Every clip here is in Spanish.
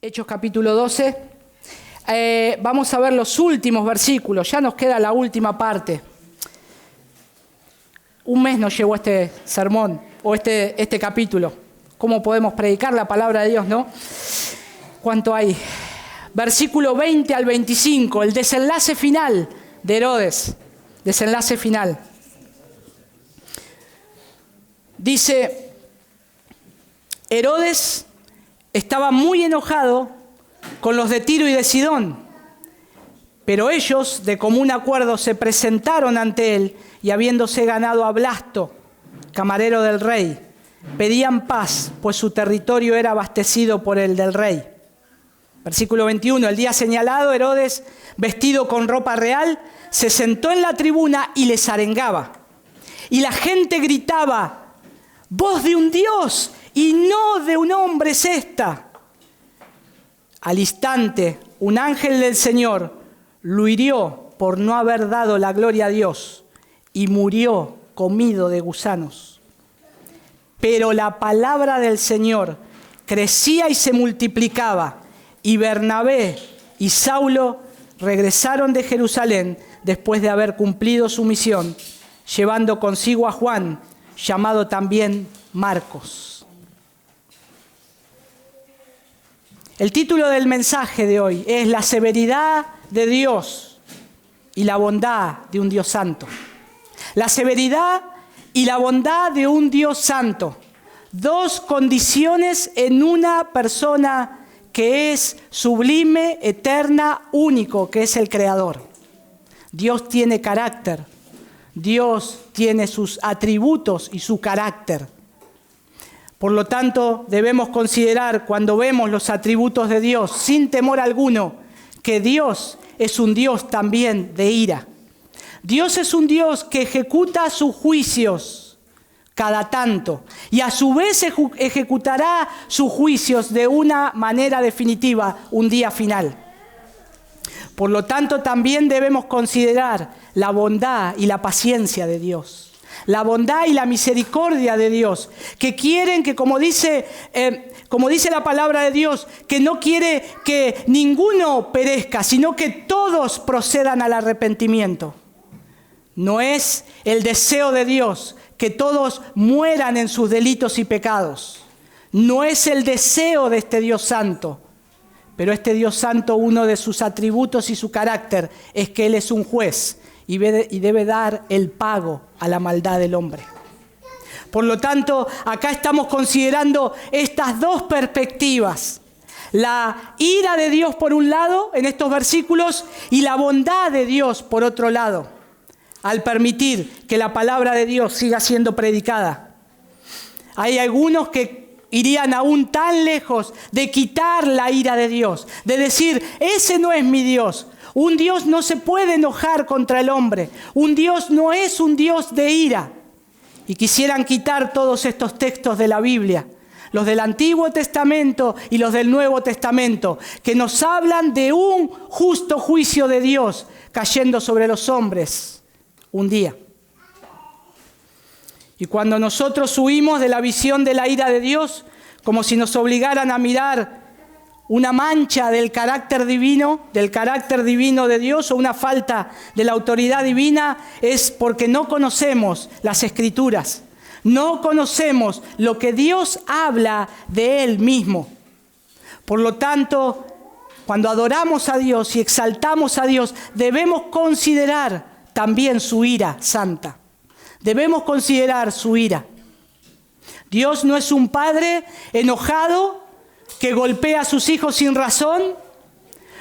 Hechos capítulo 12. Vamos a ver los últimos versículos, ya nos queda la última parte. Un mes nos llevó este sermón, o este capítulo. ¿Cómo podemos predicar la palabra de Dios, no? ¿Cuánto hay? Versículo 20 al 25, el desenlace final de Herodes. Desenlace final. Dice, Herodes estaba muy enojado con los de Tiro y de Sidón, pero ellos de común acuerdo se presentaron ante él y habiéndose ganado a Blasto, camarero del rey, pedían paz, pues su territorio era abastecido por el del rey. Versículo 21, el día señalado, Herodes, vestido con ropa real, se sentó en la tribuna y les arengaba. Y la gente gritaba, voz de un Dios y no de un hombre es esta. Al instante, un ángel del Señor lo hirió por no haber dado la gloria a Dios y murió comido de gusanos. Pero la palabra del Señor crecía y se multiplicaba, y Bernabé y Saulo regresaron de Jerusalén después de haber cumplido su misión, llevando consigo a Juan, llamado también Marcos. El título del mensaje de hoy es La severidad de Dios y la bondad de un Dios santo. La severidad y la bondad de un Dios santo. Dos condiciones en una persona que es sublime, eterna, único, que es el Creador. Dios tiene carácter. Dios tiene sus atributos y su carácter. Por lo tanto, debemos considerar cuando vemos los atributos de Dios, sin temor alguno, que Dios es un Dios también de ira. Dios es un Dios que ejecuta sus juicios cada tanto y a su vez ejecutará sus juicios de una manera definitiva un día final. Por lo tanto, también debemos considerar la bondad y la paciencia de Dios. La bondad y la misericordia de Dios, que quieren que, como dice la palabra de Dios, que no quiere que ninguno perezca, sino que todos procedan al arrepentimiento. No es el deseo de Dios que todos mueran en sus delitos y pecados. No es el deseo de este Dios santo. Pero este Dios santo, uno de sus atributos y su carácter es que Él es un juez y debe dar el pago a la maldad del hombre. Por lo tanto, acá estamos considerando estas dos perspectivas. La ira de Dios por un lado, en estos versículos, y la bondad de Dios por otro lado, al permitir que la palabra de Dios siga siendo predicada. Hay algunos que irían aún tan lejos de quitar la ira de Dios, de decir, ese no es mi Dios. Un Dios no se puede enojar contra el hombre. Un Dios no es un Dios de ira. Y quisieran quitar todos estos textos de la Biblia, los del Antiguo Testamento y los del Nuevo Testamento, que nos hablan de un justo juicio de Dios cayendo sobre los hombres un día. Y cuando nosotros huimos de la visión de la ira de Dios, como si nos obligaran a mirar una mancha del carácter divino de Dios o una falta de la autoridad divina, es porque no conocemos las Escrituras, no conocemos lo que Dios habla de Él mismo. Por lo tanto, cuando adoramos a Dios y exaltamos a Dios, debemos considerar también su ira santa. Debemos considerar su ira. Dios no es un padre enojado que golpea a sus hijos sin razón.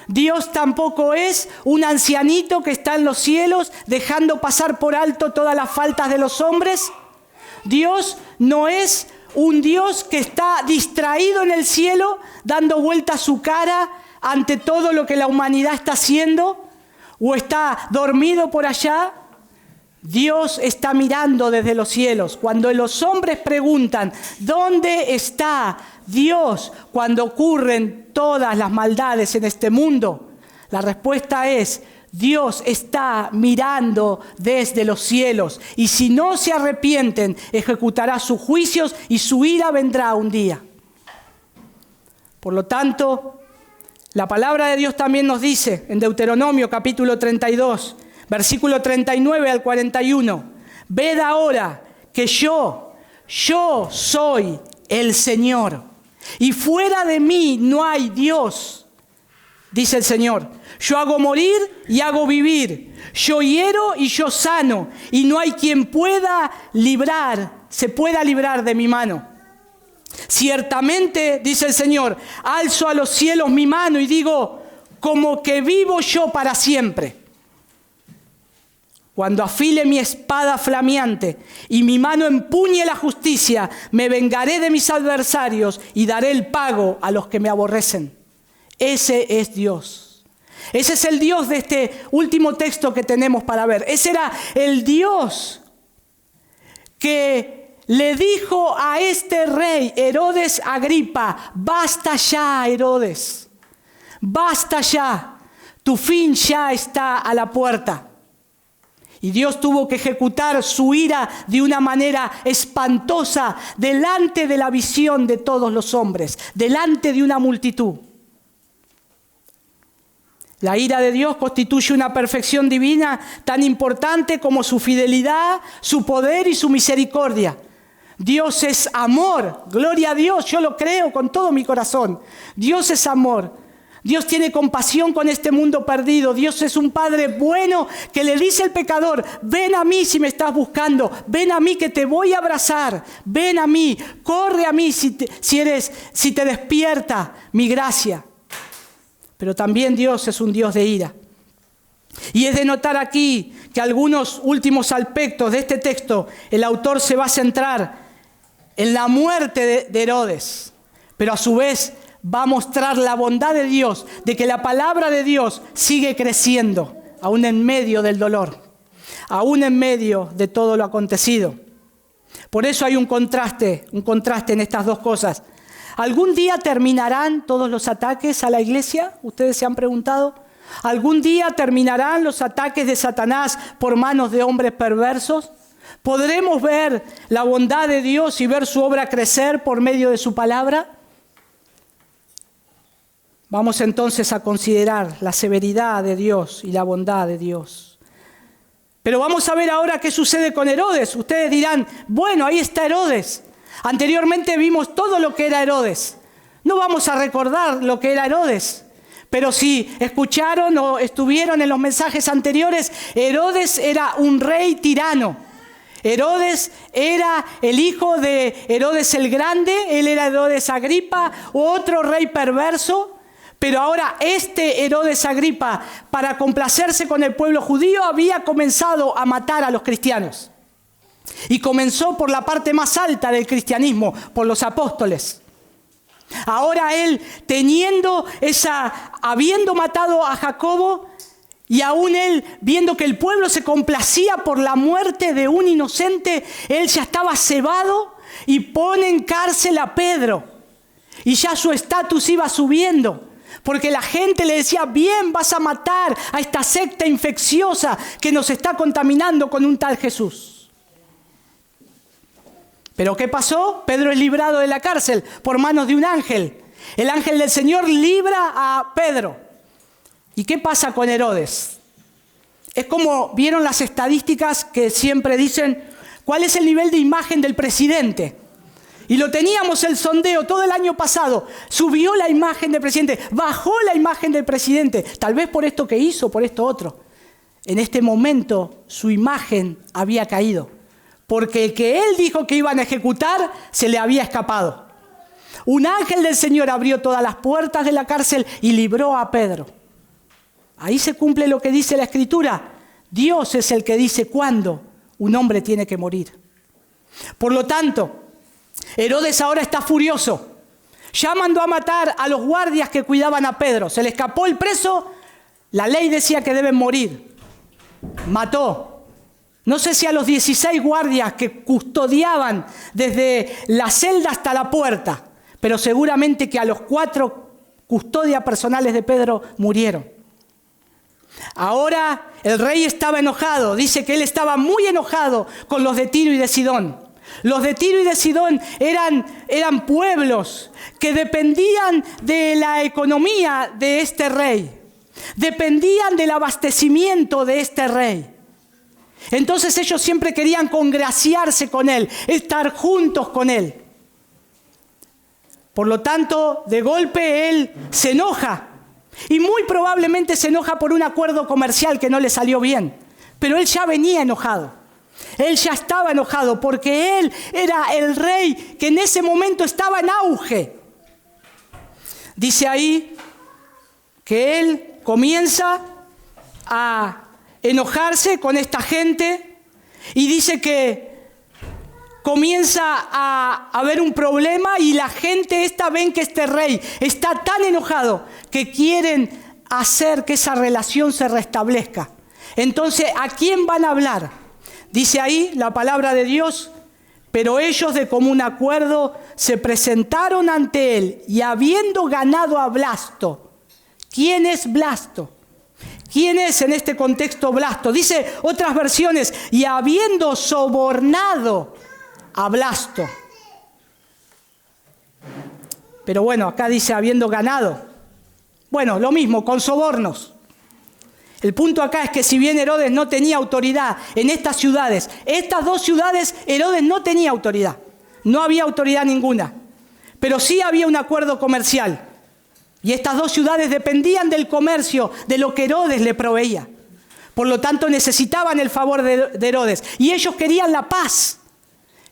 Dios tampoco es un ancianito que está en los cielos dejando pasar por alto todas las faltas de los hombres. Dios no es un Dios que está distraído en el cielo dando vuelta su cara ante todo lo que la humanidad está haciendo o está dormido por allá. Dios está mirando desde los cielos. Cuando los hombres preguntan, ¿dónde está Dios cuando ocurren todas las maldades en este mundo? La respuesta es, Dios está mirando desde los cielos. Y si no se arrepienten, ejecutará sus juicios y su ira vendrá un día. Por lo tanto, La palabra de Dios también nos dice en Deuteronomio capítulo 32, versículo 39 al 41, ved ahora que yo soy el Señor, y fuera de mí no hay Dios, dice el Señor. Yo hago morir y hago vivir, yo hiero y yo sano, y no hay quien se pueda librar de mi mano. Ciertamente, dice el Señor, alzo a los cielos mi mano y digo, como que vivo yo para siempre. Cuando afile mi espada flameante y mi mano empuñe la justicia, me vengaré de mis adversarios y daré el pago a los que me aborrecen. Ese es Dios. Ese es el Dios de este último texto que tenemos para ver. Ese era el Dios que le dijo a este rey, Herodes Agripa, basta ya, Herodes, basta ya, tu fin ya está a la puerta. Y Dios tuvo que ejecutar su ira de una manera espantosa delante de la visión de todos los hombres, delante de una multitud. La ira de Dios constituye una perfección divina tan importante como su fidelidad, su poder y su misericordia. Dios es amor, gloria a Dios, yo lo creo con todo mi corazón. Dios es amor, Dios tiene compasión con este mundo perdido. Dios es un Padre bueno que le dice al pecador, ven a mí si me estás buscando, ven a mí que te voy a abrazar, ven a mí, corre a mí si te despierta mi gracia. Pero también Dios es un Dios de ira. Y es de notar aquí que algunos últimos aspectos de este texto, el autor se va a centrar en la muerte de Herodes, pero a su vez va a mostrar la bondad de Dios, de que la palabra de Dios sigue creciendo, aún en medio del dolor, aún en medio de todo lo acontecido. Por eso hay un contraste en estas dos cosas. ¿Algún día terminarán todos los ataques a la iglesia? ¿Ustedes se han preguntado? ¿Algún día terminarán los ataques de Satanás por manos de hombres perversos? ¿Podremos ver la bondad de Dios y ver su obra crecer por medio de su palabra? Vamos entonces a considerar la severidad de Dios y la bondad de Dios. Pero vamos a ver ahora qué sucede con Herodes. Ustedes dirán, bueno, ahí está Herodes. Anteriormente vimos todo lo que era Herodes. No vamos a recordar lo que era Herodes. Pero si escucharon o estuvieron en los mensajes anteriores, Herodes era un rey tirano. Herodes era el hijo de Herodes el Grande, él era Herodes Agripa, otro rey perverso. Pero ahora este Herodes Agripa, para complacerse con el pueblo judío, había comenzado a matar a los cristianos. Y comenzó por la parte más alta del cristianismo, por los apóstoles. Ahora él, habiendo matado a Jacobo, y aún él, viendo que el pueblo se complacía por la muerte de un inocente, él ya estaba cebado y pone en cárcel a Pedro. Y ya su estatus iba subiendo, porque la gente le decía, bien, vas a matar a esta secta infecciosa que nos está contaminando con un tal Jesús. ¿Pero qué pasó? Pedro es librado de la cárcel por manos de un ángel. El ángel del Señor libra a Pedro. ¿Y qué pasa con Herodes? Es como, ¿vieron las estadísticas que siempre dicen cuál es el nivel de imagen del presidente? Y lo teníamos el sondeo todo el año pasado. Subió la imagen del presidente, bajó la imagen del presidente. Tal vez por esto que hizo, por esto otro. En este momento su imagen había caído. Porque el que él dijo que iban a ejecutar se le había escapado. Un ángel del Señor abrió todas las puertas de la cárcel y libró a Pedro. Ahí se cumple lo que dice la Escritura. Dios es el que dice cuándo un hombre tiene que morir. Por lo tanto, Herodes ahora está furioso. Ya mandó a matar a los guardias que cuidaban a Pedro. Se le escapó el preso. La ley decía que deben morir. Mató. No sé si a los 16 guardias que custodiaban desde la celda hasta la puerta, pero seguramente que a los 4 custodias personales de Pedro murieron. Ahora el rey estaba enojado. Dice que él estaba muy enojado con los de Tiro y de Sidón. Los de Tiro y de Sidón eran pueblos que dependían de la economía de este rey. Dependían del abastecimiento de este rey. Entonces ellos siempre querían congraciarse con él, estar juntos con él. Por lo tanto, de golpe él se enoja. Y muy probablemente se enoja por un acuerdo comercial que no le salió bien. Pero él ya venía enojado. Él ya estaba enojado porque él era el rey que en ese momento estaba en auge. Dice ahí que él comienza a enojarse con esta gente y dice que comienza a haber un problema y la gente ven que este rey está tan enojado que quieren hacer que esa relación se restablezca. Entonces, ¿a quién van a hablar? Dice ahí la palabra de Dios: pero ellos de común acuerdo se presentaron ante él y habiendo ganado a Blasto. ¿Quién es Blasto? ¿Quién es en este contexto Blasto? Dice otras versiones, y habiendo sobornado a Blasto. Pero bueno, acá dice habiendo ganado. Bueno, lo mismo, con sobornos. El punto acá es que si bien Herodes no tenía autoridad en estas ciudades, estas dos ciudades Herodes no tenía autoridad. No había autoridad ninguna. Pero sí había un acuerdo comercial. Y estas dos ciudades dependían del comercio, de lo que Herodes le proveía. Por lo tanto, necesitaban el favor de Herodes. Y ellos querían la paz.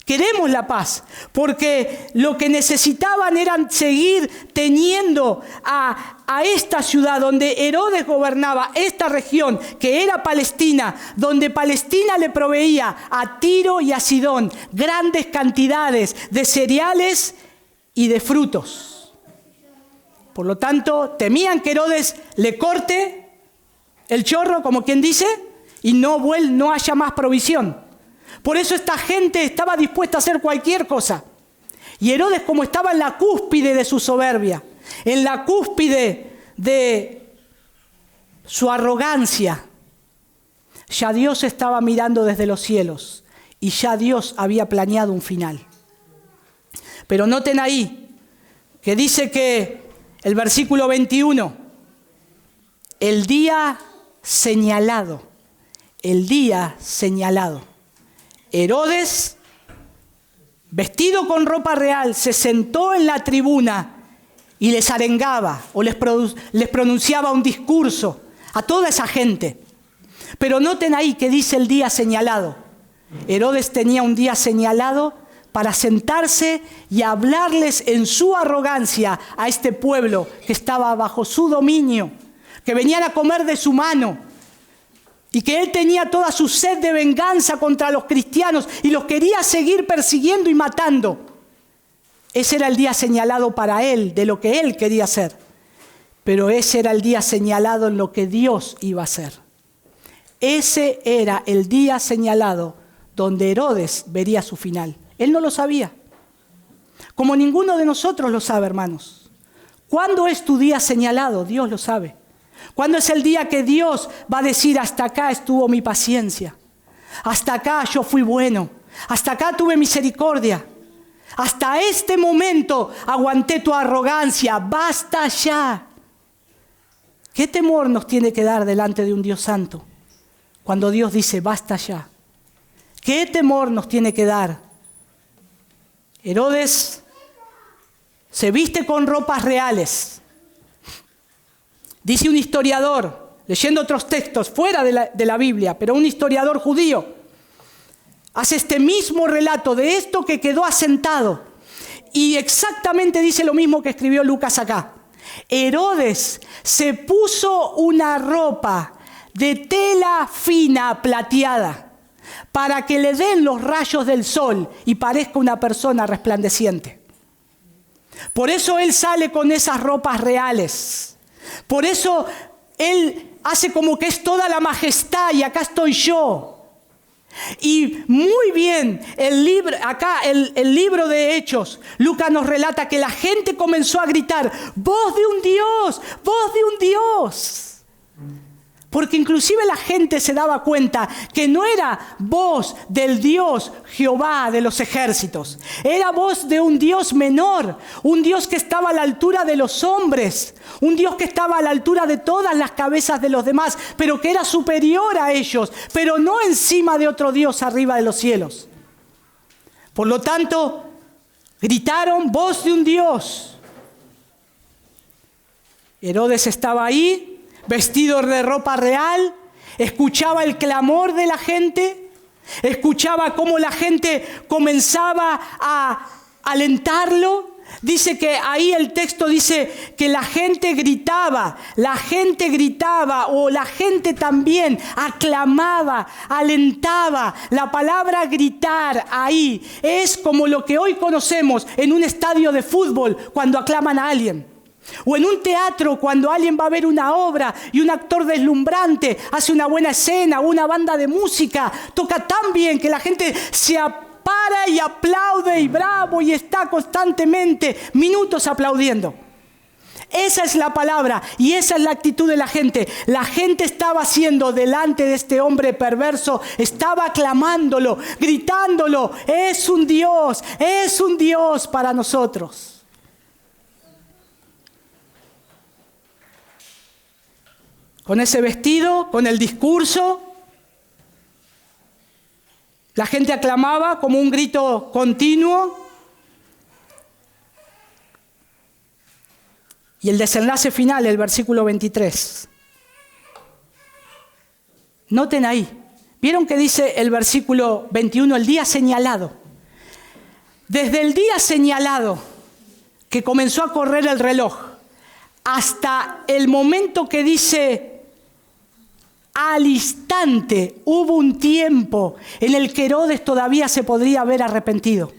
Queremos la paz, porque lo que necesitaban era seguir teniendo a esta ciudad donde Herodes gobernaba, esta región que era Palestina, donde Palestina le proveía a Tiro y a Sidón grandes cantidades de cereales y de frutos. Por lo tanto, temían que Herodes le corte el chorro, como quien dice, y no haya más provisión. Por eso esta gente estaba dispuesta a hacer cualquier cosa. Y Herodes, como estaba en la cúspide de su soberbia, en la cúspide de su arrogancia, ya Dios estaba mirando desde los cielos y ya Dios había planeado un final. Pero noten ahí que dice que el versículo 21, el día señalado, Herodes, vestido con ropa real, se sentó en la tribuna y les arengaba o les pronunciaba un discurso a toda esa gente. Pero noten ahí que dice el día señalado. Herodes tenía un día señalado para sentarse y hablarles en su arrogancia a este pueblo que estaba bajo su dominio, que venían a comer de su mano. Y que él tenía toda su sed de venganza contra los cristianos y los quería seguir persiguiendo y matando. Ese era el día señalado para él, de lo que él quería hacer. Pero ese era el día señalado en lo que Dios iba a hacer. Ese era el día señalado donde Herodes vería su final. Él no lo sabía. Como ninguno de nosotros lo sabe, hermanos. ¿Cuándo es tu día señalado? Dios lo sabe. ¿Cuándo es el día que Dios va a decir hasta acá estuvo mi paciencia? Hasta acá yo fui bueno. Hasta acá tuve misericordia. Hasta este momento aguanté tu arrogancia. Basta ya. ¿Qué temor nos tiene que dar delante de un Dios santo cuando Dios dice basta ya? ¿Qué temor nos tiene que dar? Herodes se viste con ropas reales. Dice un historiador, leyendo otros textos fuera de la Biblia, pero un historiador judío, hace este mismo relato de esto que quedó asentado. Y exactamente dice lo mismo que escribió Lucas acá. Herodes se puso una ropa de tela fina plateada para que le den los rayos del sol y parezca una persona resplandeciente. Por eso él sale con esas ropas reales. Por eso él hace como que es toda la majestad y acá estoy yo. Y muy bien, el libro de Hechos, Lucas nos relata que la gente comenzó a gritar, voz de un Dios, voz de un Dios. Porque inclusive la gente se daba cuenta que no era voz del Dios Jehová de los ejércitos. Era voz de un Dios menor, un Dios que estaba a la altura de los hombres, un Dios que estaba a la altura de todas las cabezas de los demás, pero que era superior a ellos, pero no encima de otro Dios arriba de los cielos. Por lo tanto, gritaron voz de un Dios. Herodes estaba ahí, vestido de ropa real, escuchaba el clamor de la gente, escuchaba cómo la gente comenzaba a alentarlo. Dice que ahí el texto dice que la gente gritaba o la gente también aclamaba, alentaba. La palabra gritar ahí es como lo que hoy conocemos en un estadio de fútbol cuando aclaman a alguien. O en un teatro cuando alguien va a ver una obra y un actor deslumbrante hace una buena escena o una banda de música toca tan bien que la gente se para y aplaude y bravo y está constantemente minutos aplaudiendo. Esa es la palabra y esa es la actitud de la gente. La gente estaba haciendo delante de este hombre perverso, estaba aclamándolo, gritándolo, es un Dios para nosotros. Con ese vestido, con el discurso, la gente aclamaba como un grito continuo. Y el desenlace final, el versículo 23. Noten ahí. ¿Vieron que dice el versículo 21? El día señalado. Desde el día señalado que comenzó a correr el reloj hasta el momento que dice al instante, hubo un tiempo en el que Herodes todavía se podría haber arrepentido.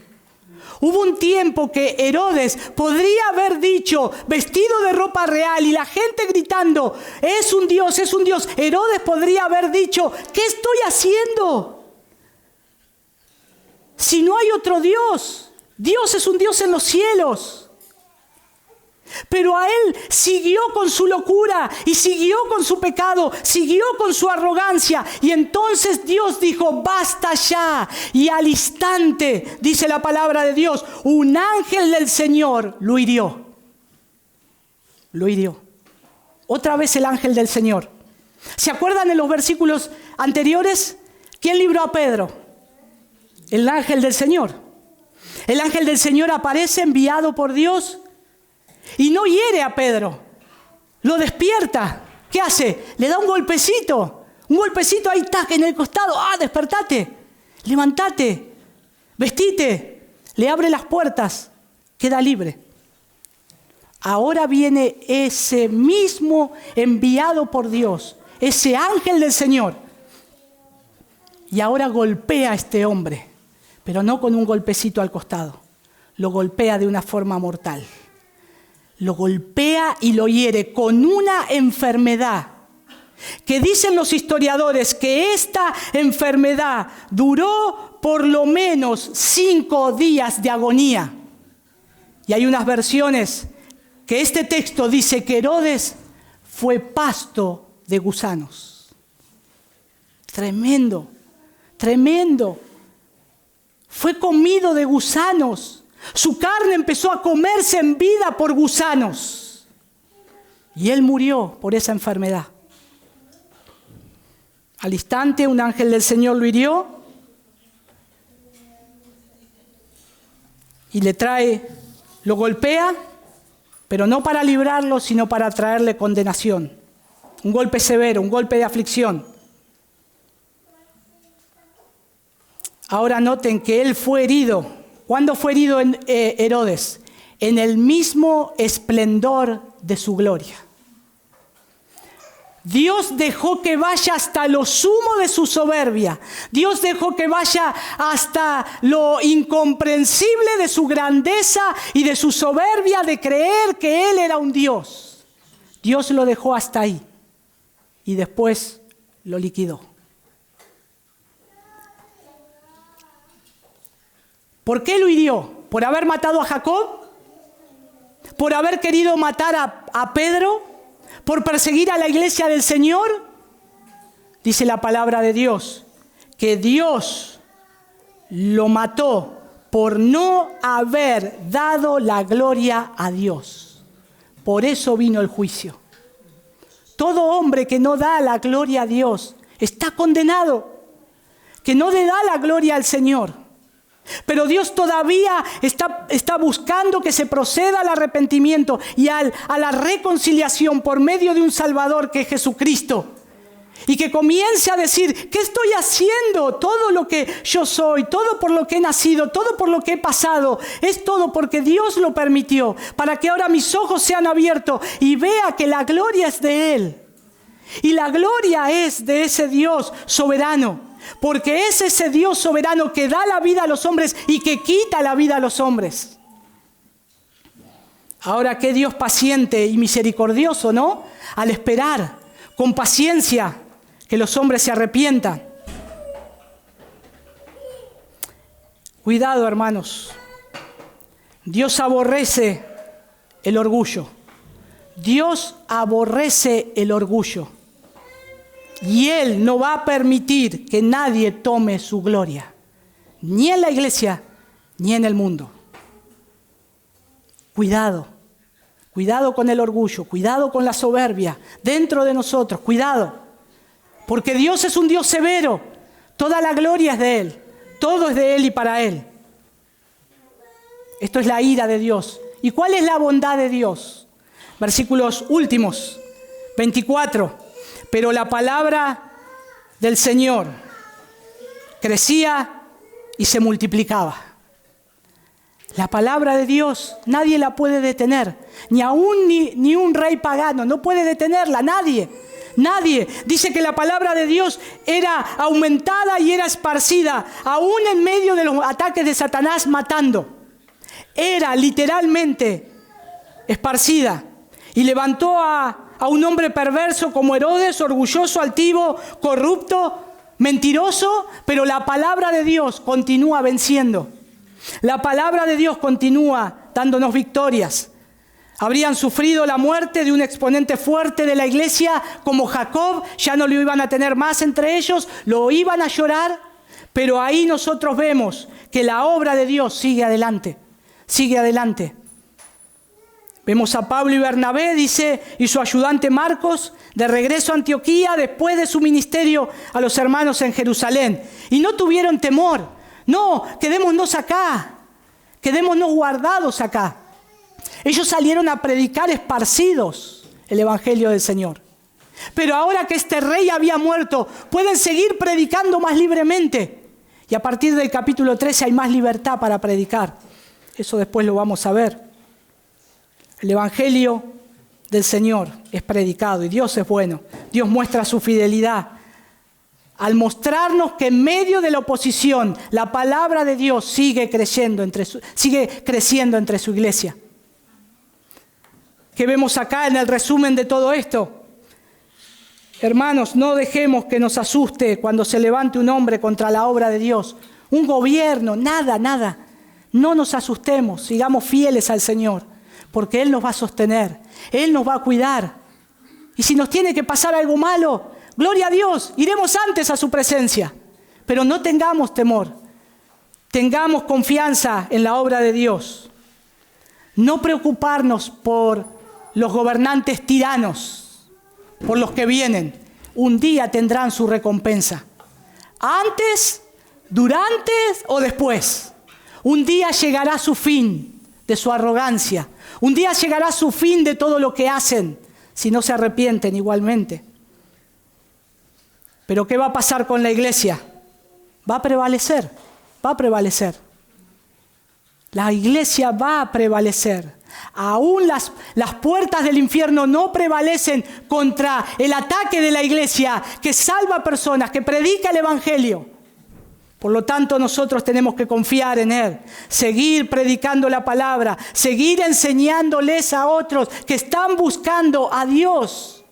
Hubo un tiempo que Herodes podría haber dicho, vestido de ropa real y la gente gritando, es un Dios, es un Dios. Herodes podría haber dicho, ¿qué estoy haciendo? Si no hay otro Dios, Dios es un Dios en los cielos. Pero a él siguió con su locura y siguió con su pecado, siguió con su arrogancia. Y entonces Dios dijo, basta ya. Y al instante, dice la palabra de Dios, un ángel del Señor lo hirió. Lo hirió. Otra vez el ángel del Señor. ¿Se acuerdan en los versículos anteriores? ¿Quién libró a Pedro? El ángel del Señor. El ángel del Señor aparece enviado por Dios y no hiere a Pedro, lo despierta. ¿Qué hace? Le da un golpecito ahí, tac, en el costado. Despertate, levantate, vestite. Le abre las puertas, queda libre. Ahora viene ese mismo enviado por Dios, ese ángel del Señor. Y ahora golpea a este hombre, pero no con un golpecito al costado. Lo golpea de una forma mortal. Lo golpea y lo hiere con una enfermedad que dicen los historiadores que esta enfermedad duró por lo menos 5 días de agonía. Y hay unas versiones que este texto dice que Herodes fue pasto de gusanos. Tremendo, tremendo. Fue comido de gusanos. Su carne empezó a comerse en vida por gusanos. Y él murió por esa enfermedad. Al instante, un ángel del Señor lo hirió y lo golpea, pero no para librarlo, sino para traerle condenación. Un golpe severo, un golpe de aflicción. Ahora noten que él fue herido. ¿Cuándo fue herido Herodes? En el mismo esplendor de su gloria. Dios dejó que vaya hasta lo sumo de su soberbia. Dios dejó que vaya hasta lo incomprensible de su grandeza y de su soberbia de creer que Él era un Dios. Dios lo dejó hasta ahí y después lo liquidó. ¿Por qué lo hirió? ¿Por haber matado a Jacob? ¿Por haber querido matar a Pedro? ¿Por perseguir a la iglesia del Señor? dice la palabra de Dios, que Dios lo mató por no haber dado la gloria a Dios. Por eso vino el juicio. Todo hombre que no da la gloria a Dios está condenado, que no le da la gloria al Señor. Pero Dios todavía está buscando que se proceda al arrepentimiento y a la reconciliación por medio de un Salvador que es Jesucristo. Y que comience a decir, ¿qué estoy haciendo? Todo lo que yo soy, todo por lo que he nacido, todo por lo que he pasado, es todo porque Dios lo permitió, para que ahora mis ojos sean abiertos y vea que la gloria es de Él. Y la gloria es de ese Dios soberano, porque es ese Dios soberano que da la vida a los hombres y que quita la vida a los hombres. Ahora, qué Dios paciente y misericordioso, ¿no? Al esperar con paciencia que los hombres se arrepientan. Cuidado, hermanos. Dios aborrece el orgullo. Dios aborrece el orgullo. Y Él no va a permitir que nadie tome su gloria, ni en la iglesia, ni en el mundo. Cuidado, cuidado con el orgullo, cuidado con la soberbia dentro de nosotros, cuidado. Porque Dios es un Dios severo, toda la gloria es de Él, todo es de Él y para Él. Esto es la ira de Dios. ¿Y cuál es la bondad de Dios? Versículos últimos, 24. Pero la palabra del Señor crecía y se multiplicaba. La palabra de Dios nadie la puede detener, ni un rey pagano, no puede detenerla, nadie. Dice que la palabra de Dios era aumentada y era esparcida, aún en medio de los ataques de Satanás matando. Era literalmente esparcida y levantó a un hombre perverso como Herodes, orgulloso, altivo, corrupto, mentiroso, pero la palabra de Dios continúa venciendo. La palabra de Dios continúa dándonos victorias. Habrían sufrido la muerte de un exponente fuerte de la iglesia como Jacob, ya no lo iban a tener más entre ellos, lo iban a llorar, pero ahí nosotros vemos que la obra de Dios sigue adelante, sigue adelante. Vemos a Pablo y Bernabé, dice, y su ayudante Marcos, de regreso a Antioquía después de su ministerio a los hermanos en Jerusalén. Y no tuvieron temor. No, quedémonos acá, quedémonos guardados acá. Ellos salieron a predicar esparcidos el evangelio del Señor. Pero ahora que este rey había muerto, pueden seguir predicando más libremente. Y a partir del capítulo 13 hay más libertad para predicar. Eso después lo vamos a ver. El evangelio del Señor es predicado y Dios es bueno. Dios muestra su fidelidad al mostrarnos que en medio de la oposición la palabra de Dios sigue creciendo entre su iglesia. ¿Qué vemos acá en el resumen de todo esto? Hermanos, no dejemos que nos asuste cuando se levante un hombre contra la obra de Dios. Un gobierno, nada. No nos asustemos, sigamos fieles al Señor, porque Él nos va a sostener, Él nos va a cuidar. Y si nos tiene que pasar algo malo, gloria a Dios, iremos antes a su presencia. Pero no tengamos temor, tengamos confianza en la obra de Dios. No preocuparnos por los gobernantes tiranos, por los que vienen. Un día tendrán su recompensa. Antes, durante o después. Un día llegará su fin de su arrogancia. Un día llegará su fin de todo lo que hacen, si no se arrepienten igualmente. Pero ¿qué va a pasar con la iglesia? Va a prevalecer. La iglesia va a prevalecer. Aún las puertas del infierno no prevalecen contra el ataque de la iglesia que salva personas, que predica el evangelio. Por lo tanto, nosotros tenemos que confiar en Él, seguir predicando la palabra, seguir enseñándoles a otros que están buscando a Dios,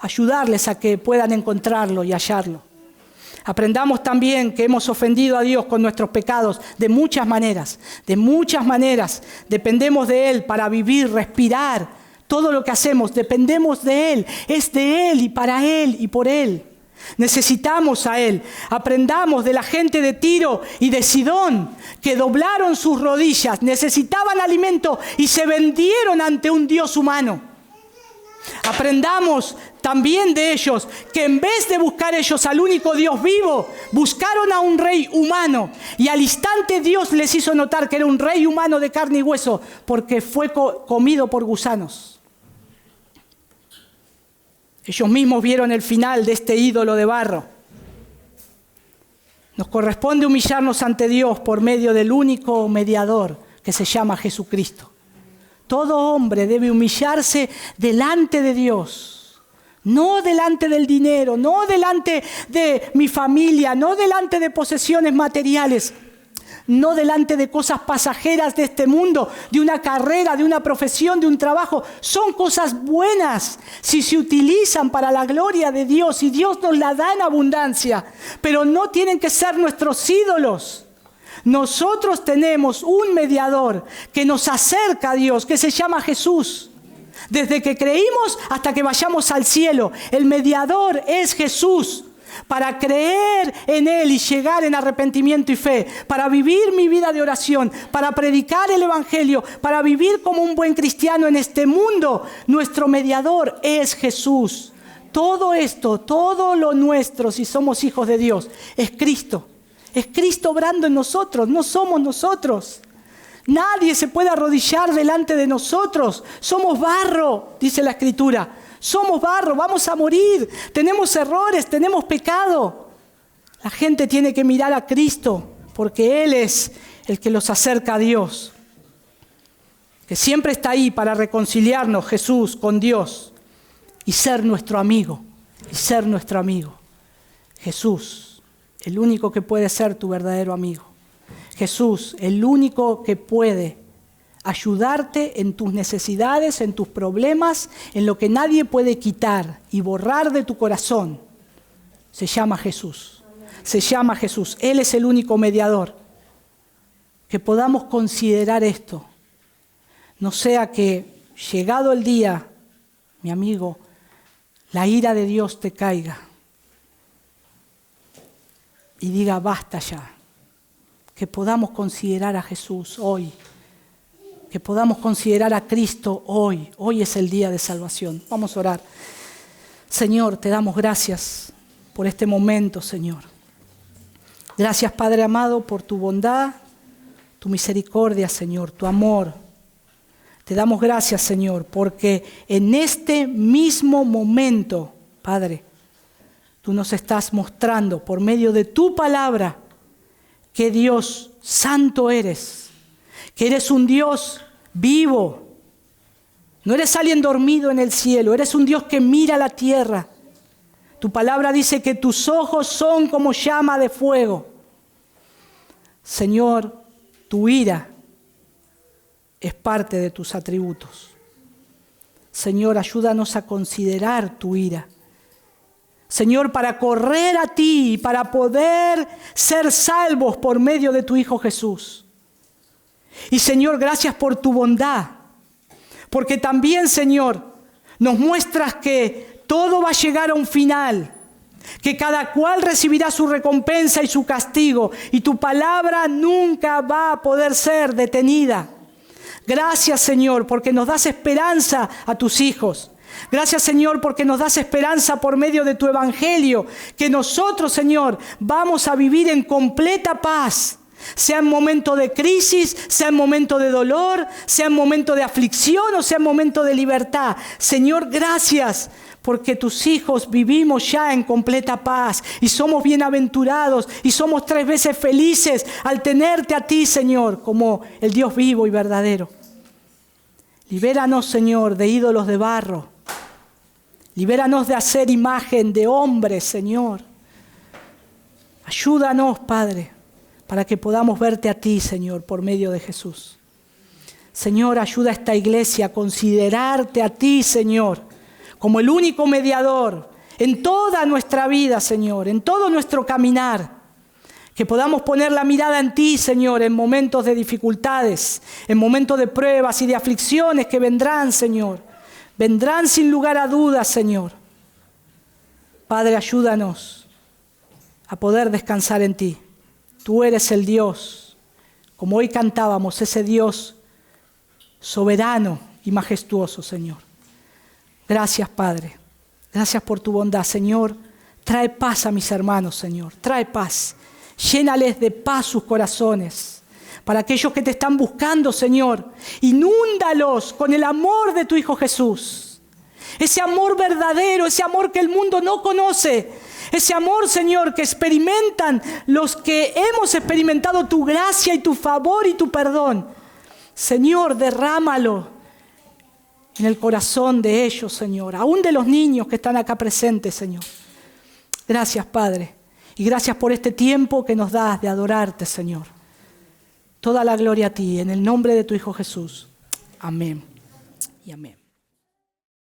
ayudarles a que puedan encontrarlo y hallarlo. Aprendamos también que hemos ofendido a Dios con nuestros pecados de muchas maneras. Dependemos de Él para vivir, respirar. Todo lo que hacemos dependemos de Él. Es de Él y para Él y por Él. Necesitamos a Él. Aprendamos de la gente de Tiro y de Sidón, que doblaron sus rodillas, necesitaban alimento y se vendieron ante un Dios humano. Aprendamos también de ellos, que en vez de buscar ellos al único Dios vivo, buscaron a un rey humano. Y al instante Dios les hizo notar que era un rey humano de carne y hueso, porque fue comido por gusanos. Ellos mismos vieron el final de este ídolo de barro. Nos corresponde humillarnos ante Dios por medio del único mediador que se llama Jesucristo. Todo hombre debe humillarse delante de Dios, no delante del dinero, no delante de mi familia, no delante de posesiones materiales, no delante de cosas pasajeras de este mundo, de una carrera, de una profesión, de un trabajo. Son cosas buenas si se utilizan para la gloria de Dios y Dios nos la da en abundancia, pero no tienen que ser nuestros ídolos. Nosotros tenemos un mediador que nos acerca a Dios, que se llama Jesús. Desde que creímos hasta que vayamos al cielo, el mediador es Jesús. Para creer en Él y llegar en arrepentimiento y fe, para vivir mi vida de oración, para predicar el Evangelio, para vivir como un buen cristiano en este mundo, nuestro mediador es Jesús. Todo esto, todo lo nuestro, si somos hijos de Dios, es Cristo. Es Cristo obrando en nosotros, no somos nosotros. Nadie se puede arrodillar delante de nosotros. Somos barro, dice la Escritura. Somos barro, vamos a morir. Tenemos errores, tenemos pecado. La gente tiene que mirar a Cristo porque Él es el que los acerca a Dios. Que siempre está ahí para reconciliarnos, Jesús, con Dios y ser nuestro amigo. Y ser nuestro amigo. Jesús, el único que puede ser tu verdadero amigo. Jesús, el único que puede ayudarte en tus necesidades, en tus problemas, en lo que nadie puede quitar y borrar de tu corazón. Se llama Jesús. Se llama Jesús. Él es el único mediador. Que podamos considerar esto. No sea que, llegado el día, mi amigo, la ira de Dios te caiga y diga basta ya. Que podamos considerar a Jesús hoy. Que podamos considerar a Cristo hoy. Hoy es el día de salvación. Vamos a orar. Señor, te damos gracias por este momento, Señor. Gracias, Padre amado, por tu bondad, tu misericordia, Señor, tu amor. Te damos gracias, Señor, porque en este mismo momento, Padre, tú nos estás mostrando por medio de tu palabra que Dios santo eres. Que eres un Dios vivo. No eres alguien dormido en el cielo, eres un Dios que mira la tierra. Tu palabra dice que tus ojos son como llama de fuego. Señor, tu ira es parte de tus atributos. Señor, ayúdanos a considerar tu ira. Señor, para correr a ti y para poder ser salvos por medio de tu Hijo Jesús. Y Señor, gracias por tu bondad, porque también, Señor, nos muestras que todo va a llegar a un final, que cada cual recibirá su recompensa y su castigo, y tu palabra nunca va a poder ser detenida. Gracias, Señor, porque nos das esperanza a tus hijos. Gracias, Señor, porque nos das esperanza por medio de tu evangelio, que nosotros, Señor, vamos a vivir en completa paz. Sea en momento de crisis, sea en momento de dolor, sea en momento de aflicción o sea en momento de libertad. Señor, gracias porque tus hijos vivimos ya en completa paz y somos bienaventurados y somos 3 veces felices al tenerte a ti, Señor, como el Dios vivo y verdadero. Libéranos, Señor, de ídolos de barro. Libéranos de hacer imagen de hombres, Señor. Ayúdanos, Padre, para que podamos verte a ti, Señor, por medio de Jesús. Señor, ayuda a esta iglesia a considerarte a ti, Señor, como el único mediador en toda nuestra vida, Señor, en todo nuestro caminar. Que podamos poner la mirada en ti, Señor, en momentos de dificultades, en momentos de pruebas y de aflicciones que vendrán, Señor. Vendrán sin lugar a dudas, Señor. Padre, ayúdanos a poder descansar en ti. Tú eres el Dios, como hoy cantábamos, ese Dios soberano y majestuoso, Señor. Gracias, Padre. Gracias por tu bondad, Señor. Trae paz a mis hermanos, Señor. Trae paz. Llénales de paz sus corazones. Para aquellos que te están buscando, Señor, inúndalos con el amor de tu Hijo Jesús. Ese amor verdadero, ese amor que el mundo no conoce. Ese amor, Señor, que experimentan los que hemos experimentado tu gracia y tu favor y tu perdón. Señor, derrámalo en el corazón de ellos, Señor. Aún de los niños que están acá presentes, Señor. Gracias, Padre. Y gracias por este tiempo que nos das de adorarte, Señor. Toda la gloria a ti, en el nombre de tu Hijo Jesús. Amén y amén.